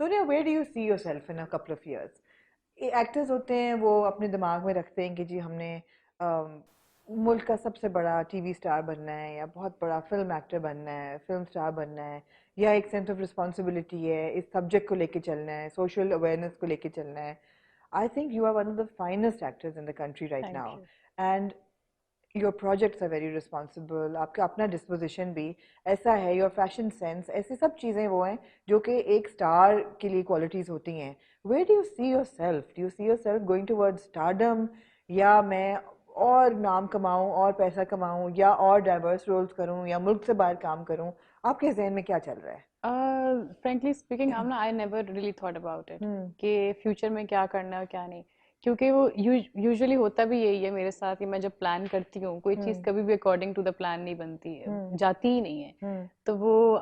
Sonia, where do you see yourself in a couple of years? Actors होते हैं वो अपने दिमाग में रखते हैं कि जी हमने अम, मुल्क का सबसे बड़ा टीवी स्टार बनना है या बहुत बड़ा फिल्म एक्टर बनना है, फिल्म स्टार बनना है, या एक सेंस ऑफ रिस्पॉन्सिबिलिटी है, इस सब्जेक्ट को लेके चलना है, सोशल अवेयरनेस को लेके चलना है. I think you are one of the finest actors in the country right thank now. You. And your projects are very responsible. आपका अपना डिस्पोजिशन भी ऐसा है, योर फैशन सेंस, ऐसी सब चीज़ें वो हैं जो कि एक स्टार के लिए क्वालिटीज़ होती हैं. Where do you see yourself? Do you see yourself going toward stardom, या मैं और नाम कमाऊं और पैसा कमाऊं या और डाइवर्स रोल्स करूं या मुल्क से बाहर काम करूं? आपके जहन में क्या चल रहा है? फ्रेंकली स्पीकिंग हम ना I never really thought about it hmm. कि फ्यूचर में क्या करना है और क्या नहीं, क्योंकि वो यूजुअली होता भी यही है मेरे साथ कि मैं जब प्लान करती हूँ कोई चीज़ हम्म. कभी भी अकॉर्डिंग टू द प्लान नहीं बनती है, हम्म. जाती ही नहीं है। हम्म. तो वो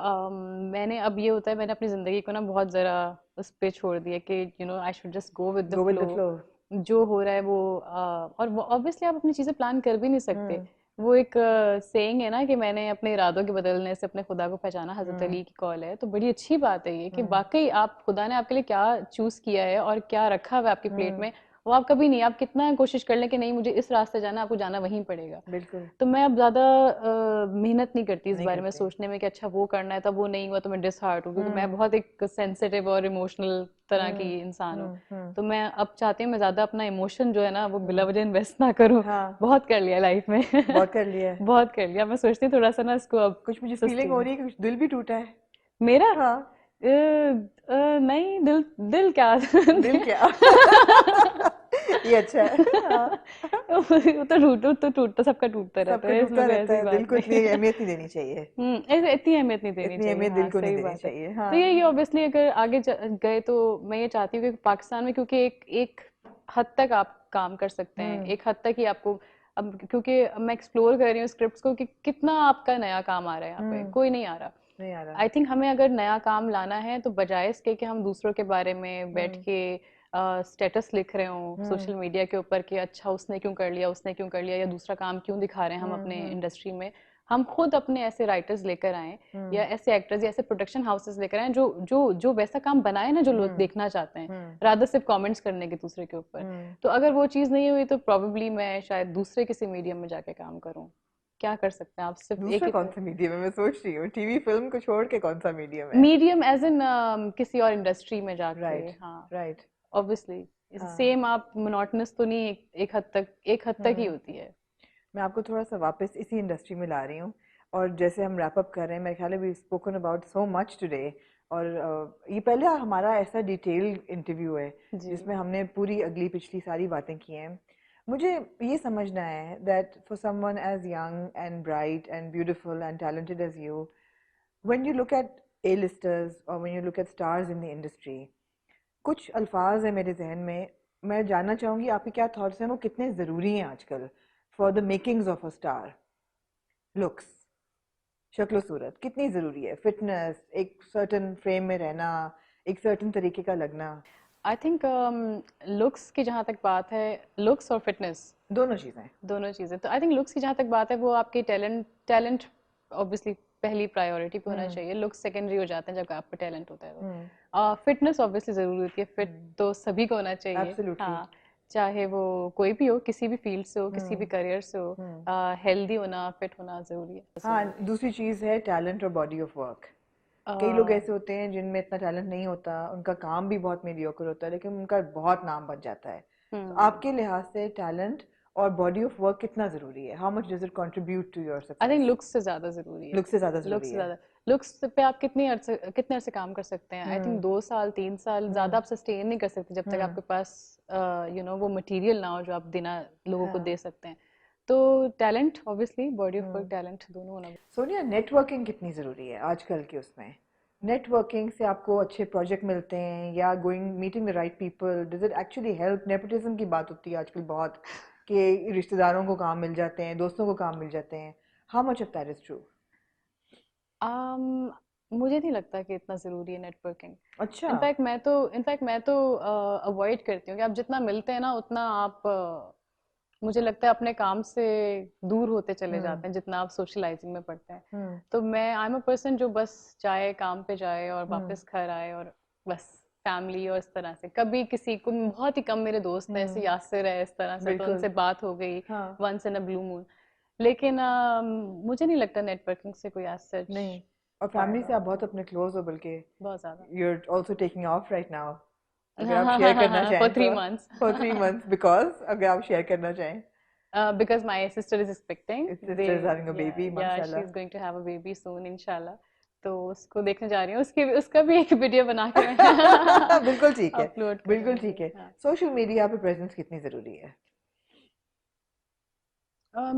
मैंने अब ये होता है, मैंने अपनी ज़िंदगी को ना बहुत ज़रा उस पे छोड़ दिया कि I should just go with the go with flow. The flow. जो हो रहा है वो और ऑब्वियसली आप अपनी चीज़ें प्लान कर भी नहीं सकते। हम्म. वो एक सेइंग है ना कि मैंने अपने इरादों के बदलने से अपने खुदा को पहचाना, हजरत हम्म. अली की कॉल है। तो बड़ी अच्छी बात है ये कि हम्म. वाकई आप खुदा ने आपके लिए क्या चूज किया है और क्या रखा हुआ है आपकी प्लेट हम्म. में, वो आप कभी नहीं, आप कितना कोशिश कर लें कि नहीं मुझे इस रास्ते जाना, आपको जाना वहीं पड़ेगा। बिल्कुल. तो मैं अब ज्यादा मेहनत नहीं करती इस नहीं बारे में करते. सोचने में कि अच्छा वो करना है, तब वो नहीं हुआ तो मैं डिसहार्ट हूँ, क्योंकि मैं हम्म. बहुत एक सेंसिटिव और इमोशनल तरह की हम्म. इंसान हूँ। हम्म. हम्म. तो मैं अब चाहती हूँ मैं ज्यादा अपना इमोशन जो है ना वो बिला हम्म. वजह इन्वेस्ट ना करूँ। हाँ. बहुत कर लिया लाइफ में। बहुत कर लिया है. बहुत कर लिया। मैं सोचती हूँ थोड़ा सा ना इसको अब कुछ मुझे फीलिंग हो सस्टेन। रही है कि कुछ दिल भी टूटा है. मेरा हाँ. नहीं, दिल दिल क्या। दिल क्या? ये अच्छा है. हाँ. वो तो टूटता, सबका टूटता रहता सबका है, इसमें टूटता कोई रहता ऐसी है. दिल बात को इतनी नहीं। अहमियत नहीं देनी चाहिए. ऐसे इतनी अहमियत नहीं देनी इतनी चाहिए, अहमियत हाँ दिल को नहीं सही देनी बात है। चाहिए. तो ये हाँ. ऑब्वियसली अगर आगे गए तो मैं ये चाहती हूँ कि पाकिस्तान में, क्योंकि एक एक हद तक आप काम कर सकते हैं, हम्म. एक हद तक ही आपको, अब क्योंकि अब मैं एक्सप्लोर कर रही हूँ स्क्रिप्ट्स को कि कितना आपका नया काम आ रहा है, यहाँ पे हम्म. कोई नहीं आ रहा। नहीं आ रहा. आई थिंक हमें अगर नया काम लाना है तो बजाय इसके कि हम दूसरों के बारे में बैठ हम्म. के स्टेटस लिख रहे हों हम्म. सोशल मीडिया के ऊपर कि अच्छा उसने क्यों कर लिया, उसने क्यों कर लिया, या दूसरा काम क्यों दिखा रहे हैं हम अपने हम्म. इंडस्ट्री में, हम खुद अपने ऐसे राइटर्स लेकर आए हम्म. या ऐसे एक्टर्स या ऐसे प्रोडक्शन हाउसेस लेकर आए जो जो जो वैसा काम बनाए ना जो लोग हम्म. देखना चाहते हैं, हम्म. रादर सिर्फ कमेंट्स करने के दूसरे के ऊपर। हम्म. तो अगर वो चीज़ नहीं हुई तो प्रॉब्ली मैं शायद दूसरे किसी मीडियम में जाके काम करूँ। क्या कर सकते हैं आप, सिर्फ एक दूसरा ही कौन तरफ। सा मीडियम है? मैं सोच रही हूँ टीवी फिल्म को छोड़ के कौन सा मीडियम है. मीडियम एज इन किसी और इंडस्ट्री में जाके, राइट. हाँ राइट. ऑब्वियसली हाँ. सेम आप मोनोटोनस तो नहीं, एक हद तक ही हम्म. होती है। मैं आपको थोड़ा सा वापस इसी इंडस्ट्री में ला रही हूँ. और जैसे हम रैप अप कर रहे हैं, मेरे ख्याल है we spoken about so much today. और ये पहले हमारा ऐसा डिटेल्ड इंटरव्यू है जी। जिसमें हमने पूरी अगली पिछली सारी बातें की हैं. मुझे ये समझना है that for someone as young and bright and beautiful and talented as you, when you look at A listers और when you look at stars in the industry, कुछ अल्फाज है मेरे जहन में. मैं जानना चाहूंगी आपके क्या थॉट्स हैं, वो कितने ज़रूरी हैं आजकल for the makings of a star. Looks, शक्ल सूरत कितनी ज़रूरी है? फिटनेस, एक सर्टन फ्रेम में रहना, एक सर्टन तरीके का लगना. आई थिंक लुक्स की जहाँ तक बात है, लुक्स और फिटनेस दोनों चीज़ें. दोनों चीज़ें, तो आई थिंक लुक्स की जहाँ तक बात है वो आपकी टैलेंट टैलेंट ऑब्वियसली पहली प्रायोरिटी पे होना हम्म. चाहिए, लुक्स सेकेंडरी हो जाते हैं जब आप पे टैलेंट होता है हम्म. तो। फिटनेस ऑब्वियसली ज़रूरी होती है, फिट हम्म. तो सभी को होना चाहिए, एब्सोल्युटली. हाँ। चाहे वो कोई भी हो, किसी भी फील्ड से हो, किसी भी हम्म. करियर से हो, हम्म. हेल्दी होना, फिट होना ज़रूरी है, हाँ. ज़रूरी है। दूसरी चीज़ है टैलेंट और बॉडी ऑफ वर्क. कई लोग अ, ऐसे होते हैं जिनमें इतना टैलेंट नहीं होता, उनका काम भी बहुत मीडियोकर होता है, लेकिन उनका बहुत नाम बन जाता है. तो हम्म आपके लिहाज से टैलेंट और बॉडी ऑफ वर्क कितना ज़रूरी है? How much does it contribute to your I think success? Looks से ज़्यादा ज़रूरी है। लुक से ज़्यादा लुक्स ज़रूरी से है. ज़्यादा, लुक्स पे आप कितने अरसे काम कर सकते हैं, आई थिंक हम्म. 2 साल 3 साल, ज़्यादा हम्म. आप सस्टेन नहीं कर सकते जब तक हम्म. आपके पास वो मटेरियल ना हो जो आप देना लोगों को हाँ. दे सकते हैं। तो talent obviously, body of work, hmm. Talent दोनों होना। सोनिया, नेटवर्किंग कितनी ज़रूरी है आजकल के उसमें? नेटवर्किंग से आपको अच्छे प्रोजेक्ट मिलते हैं या going meeting the right people, does it actually help? Nepotism की बात होती है आजकल बहुत, कि रिश्तेदारों को काम मिल जाते हैं, दोस्तों को काम मिल जाते हैं. How much of that is true? um, मुझे नहीं लगता कि इतना ज़रूरी है नेटवर्किंग। अच्छा. इनफैक्ट मैं तो अवॉइड करती हूँ कि आप जितना मिलते हैं ना उतना आप मुझे लगता है अपने काम से दूर होते चले हम्म. जाते हैं जितना आप सोशलाइजिंग में पड़ते हैं। हम्म. तो मैं आई एम अ पर्सन जो बस जाए, काम पे जाए और हम्म. वापस घर आए और बस फैमिली और इस तरह से। कभी किसी को, बहुत ही कम मेरे दोस्त हैं ऐसे, यासिर है इस तरह से, तो बिल्कुल। उनसे बात हो गई हाँ। Once in a blue moon. लेकिन मुझे नहीं लगता नेटवर्किंग से कोई एज सच नहीं, और फैमिली फायदा से आप होता बहुत है। अपने क्लोज हो, बल्कि बहुत ज्यादा। you're also taking off right now, अगर हाँ आप हाँ शेयर हाँ करना हाँ, फॉर चाहें तो। 3 months। for 3 months, because अगर आप शेयर करना चाहें। Because my sister is expecting. His sister is having a Yeah, baby, yeah, mashallah. she's going to have a baby soon, inshallah. तो उसको देखने जा रही हूँ, उसका भी एक वीडियो बना के मैं बिल्कुल ठीक है, अपलोड बिल्कुल करूँगी। ठीक है। हाँ, सोशल मीडिया पे प्रेजेंस कितनी जरूरी है?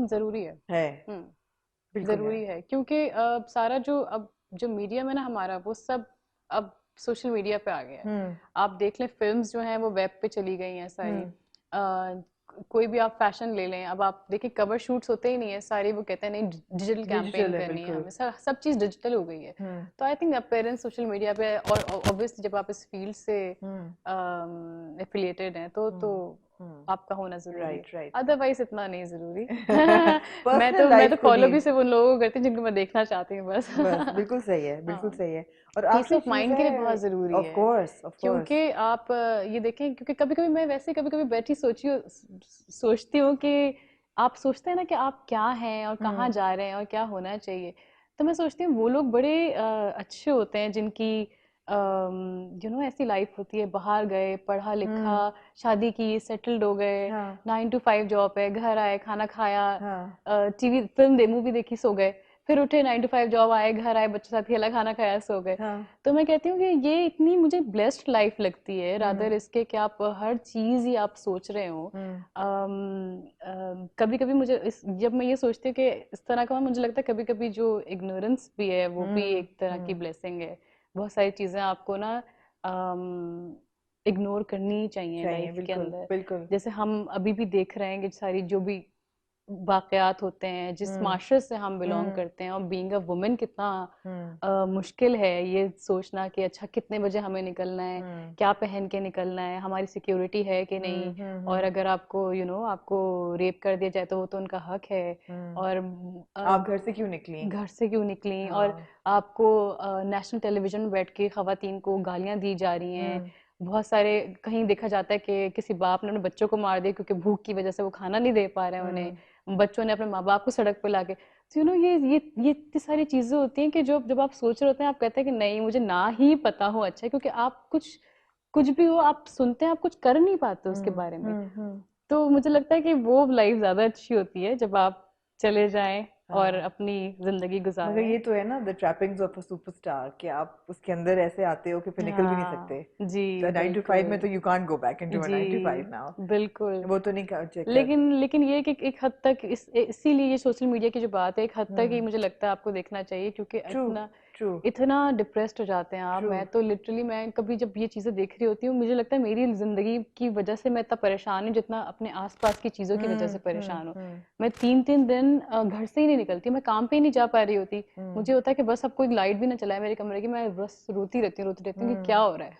जरूरी है। है। बिल्कुल है। जरूरी है, क्योंकि सारा जो अब जो मीडियम है ना हमारा, वो सब अब सोशल मीडिया पे आ गया है। हम्म। आप देख लें, फिल्म्स जो हैं वो वेब पे चली गई हैं सारी। हम्म। कोई भी आप फैशन ले लें, अब आप देखिए कवर शूट्स होते ही नहीं है सारी, वो कहते हैं नहीं डिजिटल कैंपेन डिजिटल है, करनी है बिल्कुल। हमें, सब चीज़ डिजिटल हो गई है। हम्म। तो आई थिंक अब पेरेंट्स सोशल मीडिया पे, और ऑब्वियसली जब आप इस फील्ड से हम्म। एफिलिएटेड हैं तो आपका होना जरूरी है, राइट, राइट। अदरवाइज इतना नहीं जरूरी। पर्सनल मैं तो लाइफ को फॉलो भी। भी सिर्फ उन लोगों को करती हूँ जिनको मैं देखना चाहती हूँ बस। बस बिल्कुल सही है, बिल्कुल हाँ, सही है। और पीस आखिरी ऑफ चीज माइंड के लिए है। बहुत जरूरी ऑफ है। Course, of course. क्योंकि आप ये देखें, क्योंकि कभी कभी मैं वैसे कभी कभी बैठी सोचती हूँ कि आप सोचते हैं ना कि आप क्या हैं और कहाँ हम्म। जा रहे हैं और क्या होना चाहिए। तो मैं सोचती हूँ वो लोग बड़े अच्छे होते हैं जिनकी ऐसी लाइफ होती है, बाहर गए, पढ़ा लिखा, हम्म। शादी की, सेटल्ड हो गए, हाँ। 9 to 5 जॉब है, घर आए, खाना खाया, हाँ। टीवी मूवी देखी, सो गए, फिर उठे, 9 to 5 जॉब, आए, घर आए, बच्चों साथ खेला, खाना खाया, सो गए। हाँ। तो मैं कहती हूँ कि ये इतनी मुझे ब्लेस्ड लाइफ लगती है, रादर हम्म। इसके कि आप हर चीज ही आप सोच रहे हो। हम्म। कभी कभी मुझे जब मैं ये सोचती हूँ कि इस तरह का, मुझे लगता है कभी कभी जो इग्नोरेंस भी है वो भी हम्म। एक तरह की ब्लेसिंग है। बहुत सारी चीजें आपको ना इग्नोर करनी चाहिए चाहिए, लाइफ के बिल्कुल अंदर। बिल्कुल। जैसे हम अभी भी देख रहे हैं कि सारी जो भी वाकयात होते हैं, जिस हम्म। माशरे से हम बिलोंग हम्म। करते हैं, और बीइंग अ वुमेन कितना हम्म। मुश्किल है ये सोचना कि अच्छा कितने बजे हमें निकलना है, हम्म। क्या पहन के निकलना है, हमारी सिक्योरिटी है कि हम्म। नहीं। और हम्म। अगर आपको आपको रेप कर दिया जाए तो वो तो उनका हक है। हम्म। और आप घर से क्यों निकली? घर से क्यों निकली, और हाँ। आपको नेशनल टेलीविजन में बैठ के खवातीन को गालियां दी जा रही हैं। हम्म। बहुत सारे कहीं देखा जाता है कि किसी बाप ने अपने बच्चों को मार दिया क्योंकि भूख की वजह से वो खाना नहीं दे पा रहे हैं हम्म। उन्हें, बच्चों ने अपने माँ बाप को सड़क पे लाके। तो ये इतनी सारी चीजें होती हैं कि जो जब आप सोच रहे होते हैं, आप कहते हैं कि नहीं मुझे ना ही पता हो, अच्छा है, क्योंकि आप कुछ कुछ भी हो आप सुनते हैं, आप कुछ कर नहीं पाते उसके हम्म। बारे में। हम्म। हम्म। तो मुझे लगता है कि वो लाइफ ज्यादा अच्छी होती है जब आप चले जाएं और हाँ। अपनी जिंदगी मगर गुजारें। ये तो है ना, the trappings of a superstar, कि आप उसके अंदर ऐसे आते हो कि फिर निकल भी नहीं सकते। हाँ जी, तो 9 to 5 में बिल्कुल। तो you can't go back into a जी 9 to 5 नाउ। बिल्कुल। वो तो नहीं चेक कर। लेकिन ये कि एक हद तक इसीलिए ये सोशल मीडिया की जो बात है, एक हद तक ही हम्म। मुझे लगता है आपको देखना चाहिए, क्योंकि ट्रू। ट्रू। इतना डिप्रेस्ड हो जाते हैं आप। ट्रू। मैं तो लिटरली, मैं कभी जब ये चीजें देख रही होती हूँ, मुझे लगता है मेरी जिंदगी की वजह से मैं इतना परेशान हूँ जितना अपने आसपास की चीजों की वजह से परेशान हूँ। हम्म। मैं 3-3 दिन घर से ही नहीं निकलती, मैं काम पे ही नहीं जा पा रही होती। हम्म। मुझे होता है कि बस अब कोई लाइट भी ना चलाए मेरे कमरे की, मैं बस रोती रहती हूँ कि क्या हम्म। हो रहा है।